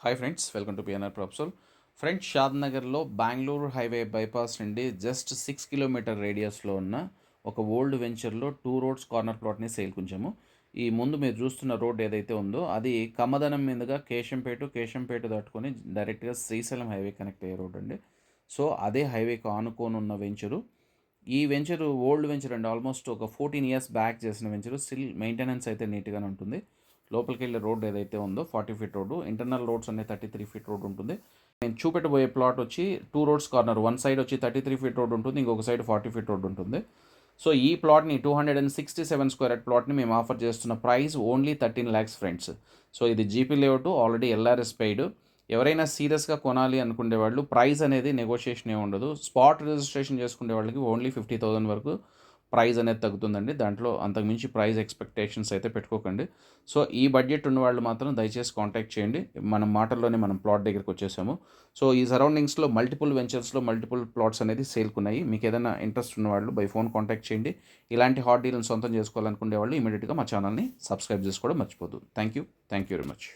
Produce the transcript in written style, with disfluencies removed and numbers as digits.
Hi friends, welcome to PNR Propsol. Friends, షాద్ నగర్లో Bengaluru highway bypass నుండి జస్ట్ 6 కిలోమీటర్ రేడియస్లో ఉన్న ఒక ఓల్డ్ వెంచర్లో 2 రోడ్స్ కార్నర్ ప్లాట్ని సేల్కి ఉంచాము. ఈ ముందు మీరు చూస్తున్న రోడ్ ఏదైతే ఉందో అది కమ్మదనం మీదుగా కేశంపేట దాటుకొని డైరెక్ట్గా శ్రీశైలం హైవే కనెక్ట్ అయ్యే రోడ్ అండి. సో అదే హైవేకి ఆనుకొని ఉన్న వెంచరు. ఈ వెంచరు ఓల్డ్ వెంచర్ అండి, ఆల్మోస్ట్ ఒక 14 years బ్యాక్ చేసిన వెంచరు. స్టిల్ మెయింటెనెన్స్ అయితే నీట్గానే ఉంటుంది. లోపలికి వెళ్ళే రోడ్ ఏదైతే ఉందో 40 feet రోడ్డు, ఇంటర్నల్ రోడ్స్ అనే 33 feet రోడ్ ఉంటుంది. నేను చూపెట్టబోయే ప్లాట్ వచ్చి 2 roads కార్నర్, వన్ సైడ్ వచ్చి 33 feet రోడ్ ఉంటుంది, ఇంకొక సైడ్ 40 feet రోడ్ ఉంటుంది. సో ఈ ప్లాట్ని 267 square యార్డ్ ప్లాట్ని మేము ఆఫర్ చేస్తున్న price only 13 lakhs friends. So ఇది GP layout, already LRS paid. ఎవరైనా సీరియస్గా కొనాలి అనుకునే వాళ్ళు ప్రైస్ అనేది నెగోషియేషన్ ఏ ఉండదు. స్పాట్ రిజిస్ట్రేషన్ చేసుకునే వాళ్ళకి ఓన్లీ 50,000 వరకు ప్రైస్ అనేది తగ్గుతుందండి. దాంట్లో అంతకుమించి ప్రైస్ ఎక్స్పెక్టేషన్స్ అయితే పెట్టుకోకండి. సో ఈ బడ్జెట్ ఉన్న వాళ్ళు మాత్రం దయచేసి కాంటాక్ట్ చేయండి. మనం మాటల్లోనే మనం ప్లాట్ దగ్గరికి వచ్చేసాము. సో ఈ సరౌండింగ్స్లో మల్టిపుల్ వెంచర్స్లో మల్టిపుల్ ప్లాట్స్ అనేది సేల్కున్నాయి. మీకు ఏదైనా ఇంట్రెస్ట్ ఉన్న వాళ్ళు బై ఫోన్ కాంటాక్ట్ చేయండి. ఇలాంటి హాట్ డీల్ని సొంతం చేసుకోవాలనుకునే వాళ్ళు ఇమీడియట్గా మా ఛానల్ని సబ్స్క్రైబ్ చేసుకోవడం మర్చిపోద్దు. Thank you very much.